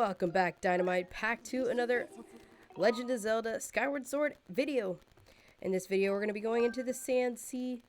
Welcome back, Dynamite, back to another Legend of Zelda Skyward Sword video. In this video, we're going to be going into the Sand Sea.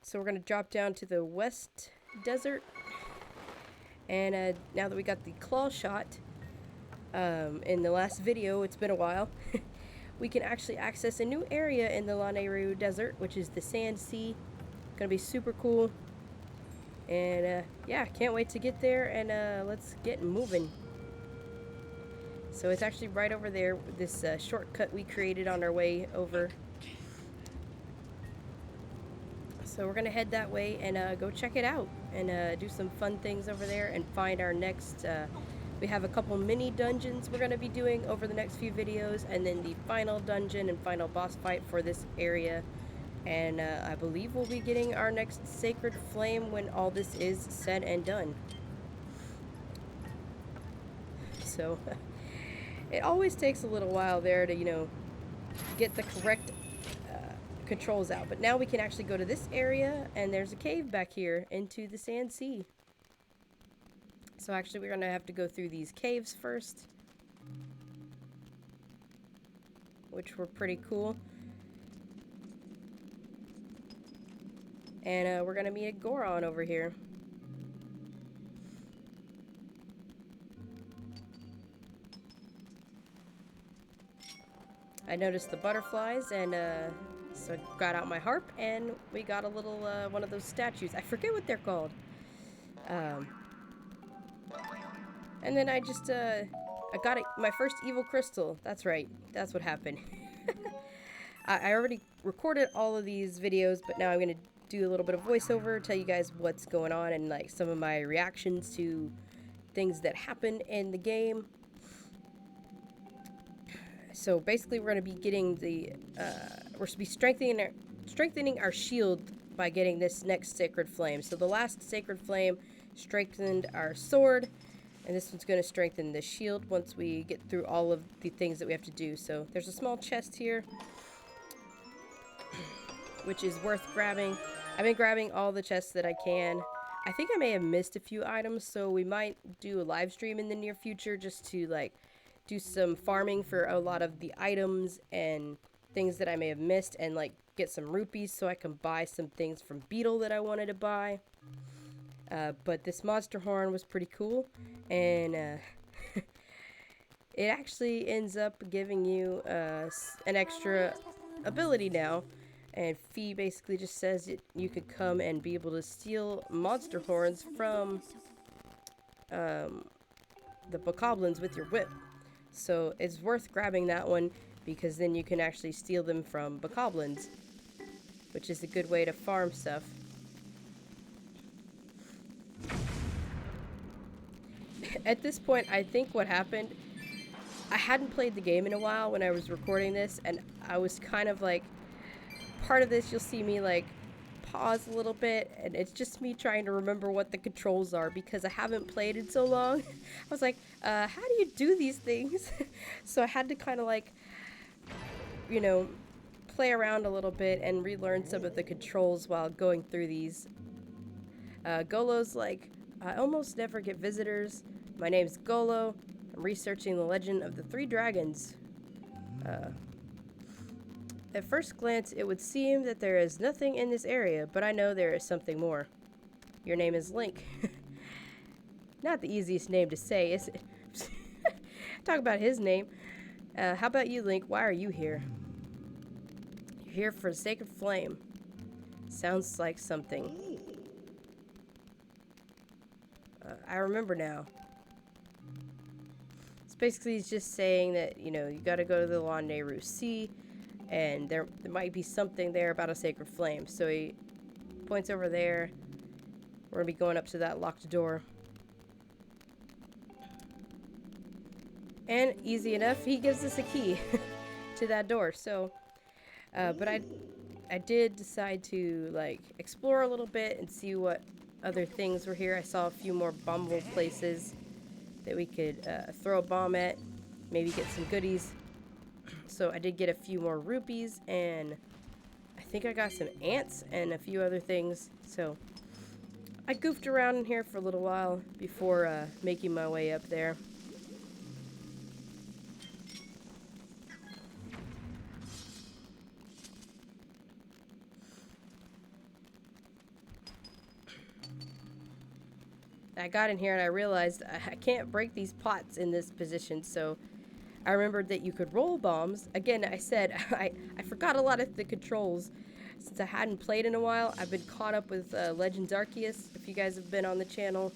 So we're going to drop down to the West Desert. And now that we got the claw shot in the last video, it's been a while, we can actually access a new area in the Lanayru Desert, which is the Sand Sea. Going to be super cool. And yeah, can't wait to get there, and let's get moving. So it's actually right over there, this shortcut we created on our way over. So we're gonna head that way and go check it out and do some fun things over there and find our next, we have a couple mini dungeons we're gonna be doing over the next few videos, and then the final dungeon and final boss fight for this area. And I believe we'll be getting our next sacred flame when all this is said and done. So it always takes a little while there to, you know, get the correct controls out. But now we can actually go to this area, and there's a cave back here into the Sand Sea. So actually we're going to have to go through these caves first, which were pretty cool. And we're going to meet a Goron over here. I noticed the butterflies, and so I got out my harp, and we got a little one of those statues. I forget what they're called. And then I just I got my first evil crystal. That's right. That's what happened. I already recorded all of these videos, but now I'm going to do a little bit of voiceover, tell you guys what's going on and like some of my reactions to things that happen in the game. So basically we're going to be getting the we're going to be strengthening our shield by getting this next sacred flame. So the last sacred flame strengthened our sword, and this one's going to strengthen the shield once we get through all of the things that we have to do. So there's a small chest here, which is worth grabbing. I've been grabbing all the chests that I can. I think I may have missed a few items, so we might do a live stream in the near future just to like do some farming for a lot of the items and things that I may have missed, and like get some rupees so I can buy some things from Beetle that I wanted to buy. But this monster horn was pretty cool, and it actually ends up giving you an extra ability now. And Fee basically just says you could come and be able to steal monster horns from the bokoblins with your whip. So it's worth grabbing that one, because then you can actually steal them from bokoblins, which is a good way to farm stuff. At this point, I think what happened, I hadn't played the game in a while when I was recording this, and I was kind of like, part of this you'll see me like pause a little bit, and it's just me trying to remember what the controls are because I haven't played in so long. I was like, how do you do these things? So I had to kind of like, you know, play around a little bit and relearn some of the controls while going through these. Golo's like, I almost never get visitors. My name's Golo. I'm researching the legend of the 3 dragons. At first glance, it would seem that there is nothing in this area, but I know there is something more. Your name is Link. Not the easiest name to say, is it? Talk about his name. How about you, Link? Why are you here? You're here for a sacred flame. Sounds like something. I remember now. It's basically he's just saying that, you know, you gotta go to the Lanayru Sea, and there might be something there about a sacred flame. So he points over there. We're going to be going up to that locked door. And easy enough, he gives us a key to that door. So, but I did decide to like explore a little bit and see what other things were here. I saw a few more bombable places that we could throw a bomb at, maybe get some goodies. So I did get a few more rupees, and I think I got some ants and a few other things. So I goofed around in here for a little while before making my way up there. I got in here and I realized I can't break these pots in this position, so I remembered that you could roll bombs. Again, I said I forgot a lot of the controls since I hadn't played in a while. I've been caught up with Legends Arceus, if you guys have been on the channel.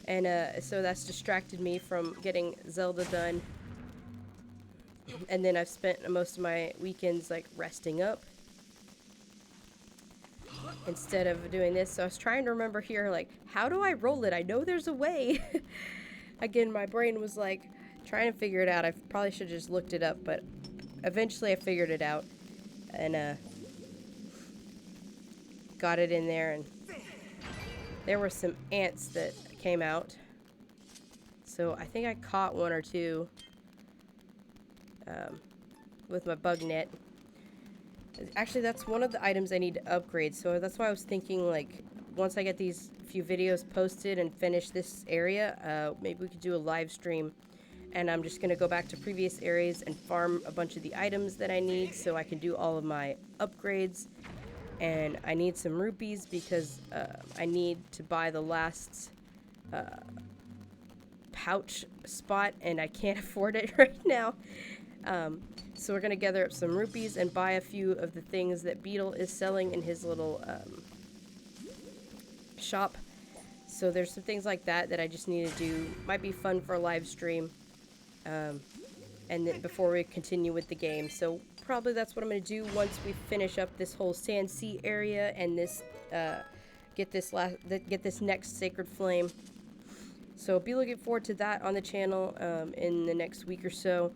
And so that's distracted me from getting Zelda done. And then I've spent most of my weekends like resting up instead of doing this. So I was trying to remember here, like, how do I roll it? I know there's a way. Again, my brain was like trying to figure it out. I probably should have just looked it up, but eventually I figured it out and got it in there. And there were some ants that came out, so I think I caught one or two with my bug net. Actually, that's one of the items I need to upgrade, so that's why I was thinking, like, once I get these few videos posted and finish this area, maybe we could do a live stream, and I'm just gonna go back to previous areas and farm a bunch of the items that I need so I can do all of my upgrades. And I need some rupees because I need to buy the last pouch spot, and I can't afford it right now. So we're going to gather up some rupees and buy a few of the things that Beetle is selling in his little shop. So there's some things like that that I just need to do. Might be fun for a live stream. And then before we continue with the game. So probably that's what I'm going to do once we finish up this whole Sand Sea area and this get this next Sacred Flame. So be looking forward to that on the channel in the next week or so.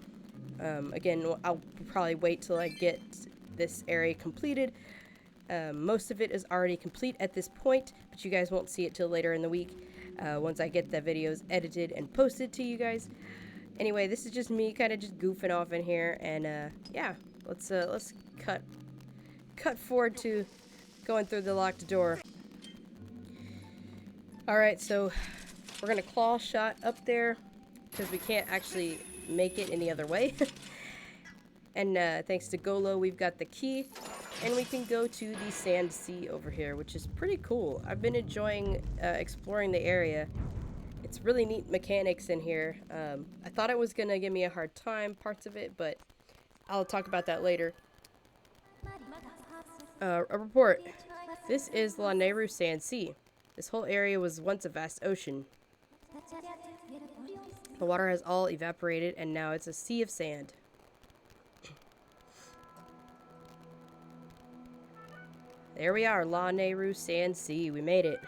Again, I'll probably wait till I get this area completed. Most of it is already complete at this point, but you guys won't see it till later in the week once I get the videos edited and posted to you guys. Anyway, this is just me kind of just goofing off in here, and yeah, let's cut forward to going through the locked door. Alright, so we're gonna claw shot up there because we can't actually make it any other way. And thanks to Golo, we've got the key, and we can go to the Sand Sea over here, which is pretty cool. I've been enjoying exploring the area. It's really neat mechanics in here. I thought it was gonna give me a hard time, parts of it, but I'll talk about that later. A report. This is La Nehru Sand Sea. This whole area was once a vast ocean. The water has all evaporated, and now it's a sea of sand. There we are, La Nehru Sand Sea. We made it.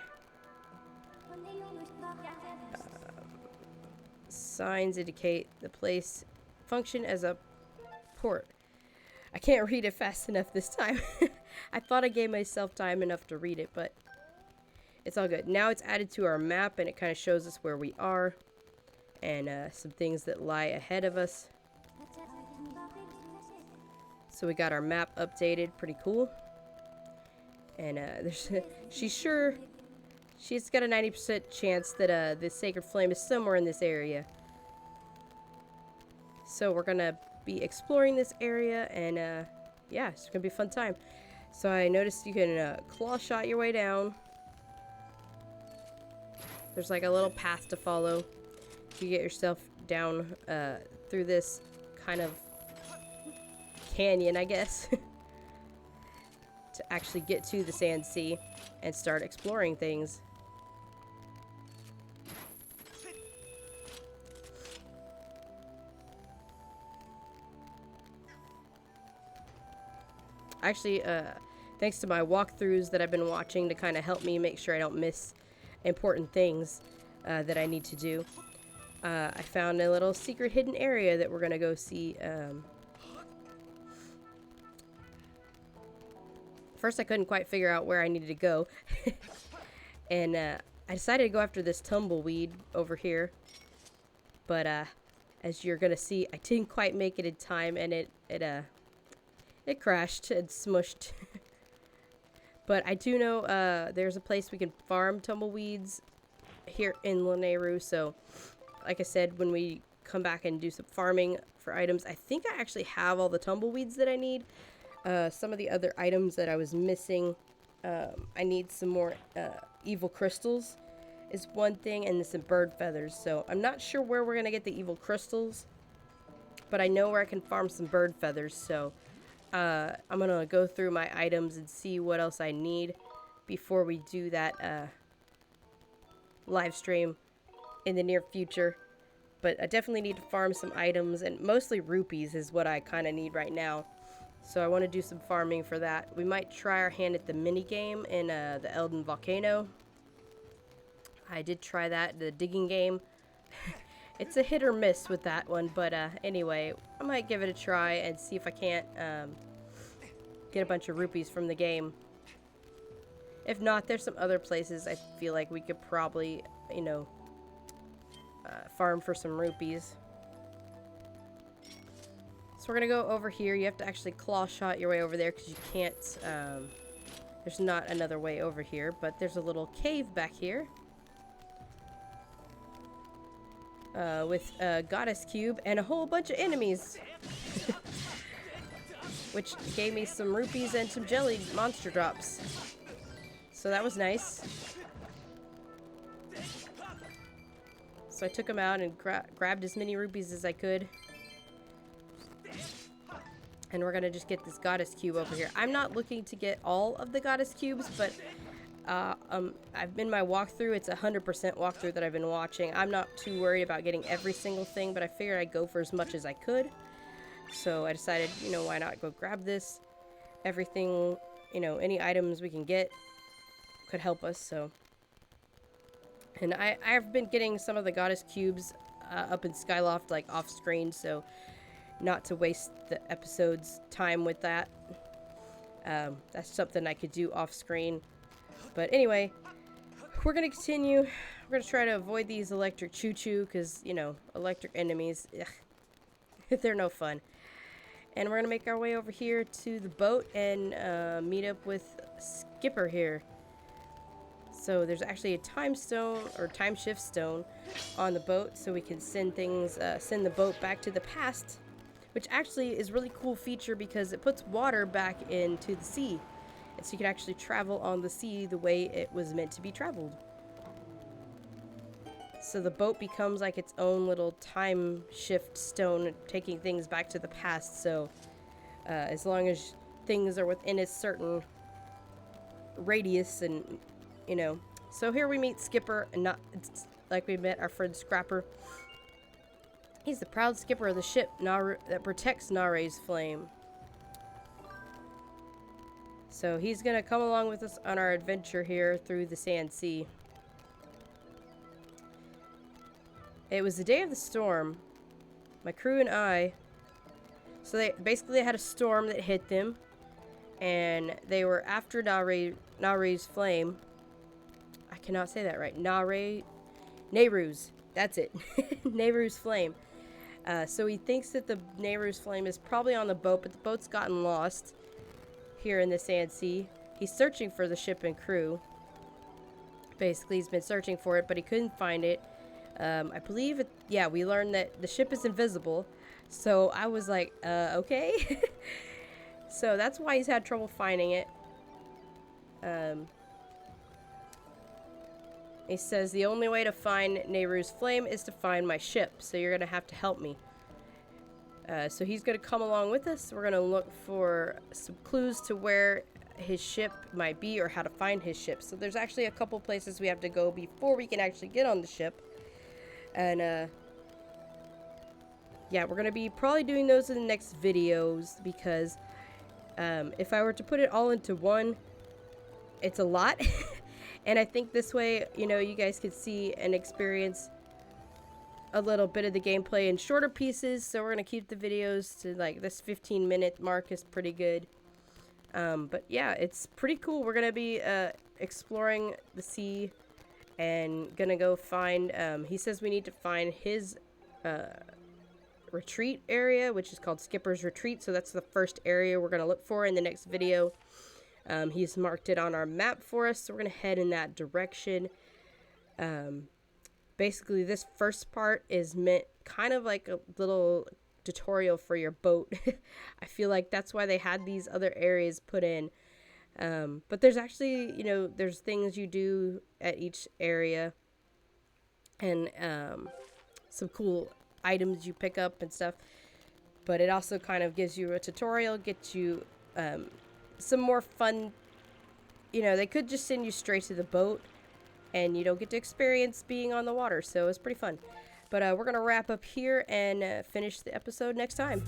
Signs indicate the place function as a port. I can't read it fast enough this time. I thought I gave myself time enough to read it, but it's all good. Now it's added to our map, and it kind of shows us where we are and some things that lie ahead of us. So we got our map updated. Pretty cool. And she's got a 90% chance that the Sacred Flame is somewhere in this area. So we're gonna be exploring this area, and yeah, it's gonna be a fun time. So I noticed you can claw shot your way down. There's like a little path to follow to get yourself down through this kind of canyon, I guess, to actually get to the Sand Sea and start exploring things. Actually, thanks to my walkthroughs that I've been watching to kind of help me make sure I don't miss important things that I need to do, I found a little secret hidden area that we're gonna go see. First, I couldn't quite figure out where I needed to go, and I decided to go after this tumbleweed over here. But as you're gonna see, I didn't quite make it in time, and it crashed and smushed. But I do know there's a place we can farm tumbleweeds here in La Nehru. So, like I said, when we come back and do some farming for items, I think I actually have all the tumbleweeds that I need. Some of the other items that I was missing, I need some more evil crystals is one thing, and some bird feathers. So I'm not sure where we're going to get the evil crystals, but I know where I can farm some bird feathers. So I'm going to go through my items and see what else I need before we do that live stream in the near future. But I definitely need to farm some items, and mostly rupees is what I kind of need right now. So I want to do some farming for that. We might try our hand at the mini game in the Elden Volcano. I did try that, the digging game. It's a hit or miss with that one, but anyway, I might give it a try and see if I can't get a bunch of rupees from the game. If not, there's some other places I feel like we could probably, you know, farm for some rupees. So we're gonna go over here. You have to actually claw shot your way over there because you can't, there's not another way over here, but there's a little cave back here. With a goddess cube and a whole bunch of enemies. Which gave me some rupees and some jelly monster drops. So that was nice. So I took them out and grabbed as many rupees as I could. And we're gonna just get this goddess cube over here. I'm not looking to get all of the goddess cubes, but I've been my walkthrough. It's 100% walkthrough that I've been watching. I'm not too worried about getting every single thing, but I figured I'd go for as much as I could. So I decided, you know, why not go grab this? Everything, you know, any items we can get could help us, so. And I've been getting some of the goddess cubes up in Skyloft, like off screen, so not to waste the episode's time with that. That's something I could do off screen. But anyway, we're going to continue. We're going to try to avoid these electric choo-choo because, you know, electric enemies, ugh, they're no fun. And we're going to make our way over here to the boat and meet up with Skipper here. So there's actually a time stone or time shift stone on the boat so we can send things, send the boat back to the past, which actually is a really cool feature because it puts water back into the sea. And so you can actually travel on the sea the way it was meant to be traveled. So the boat becomes like its own little time shift stone, taking things back to the past. So as long as things are within a certain radius and, you know. So here we meet Skipper, and not like we met our friend Scrapper. He's the proud skipper of the ship that protects Nare's flame. So he's going to come along with us on our adventure here through the Sand Sea. It was the day of the storm. My crew and I. So they had a storm that hit them. And they were after Nare's flame. I cannot say that right. Nehru's. That's it. Nehru's flame. So he thinks that the Nehru's flame is probably on the boat, but the boat's gotten lost here in the Sand Sea. He's searching for the ship and crew. Basically, he's been searching for it, but he couldn't find it. I believe it, yeah, we learned that the ship is invisible. So I was like, okay. So that's why he's had trouble finding it. He says the only way to find Nehru's flame is to find my ship. So you're going to have to help me. So he's going to come along with us. We're going to look for some clues to where his ship might be or how to find his ship. So there's actually a couple places we have to go before we can actually get on the ship. And yeah, we're going to be probably doing those in the next videos because if I were to put it all into one, it's a lot. And I think this way, you know, you guys could see and experience a little bit of the gameplay in shorter pieces. So we're going to keep the videos to like this 15-minute mark is pretty good. But yeah, it's pretty cool. We're going to be exploring the sea and going to go find, he says we need to find his retreat area, which is called Skipper's Retreat. So that's the first area we're going to look for in the next video. He's marked it on our map for us, so we're going to head in that direction. Basically, this first part is meant kind of like a little tutorial for your boat. I feel like that's why they had these other areas put in. But there's actually, you know, there's things you do at each area. and some cool items you pick up and stuff. But it also kind of gives you a tutorial, gets you some more fun. You know, they could just send you straight to the boat and you don't get to experience being on the water, so it's pretty fun. But we're going to wrap up here and finish the episode next time.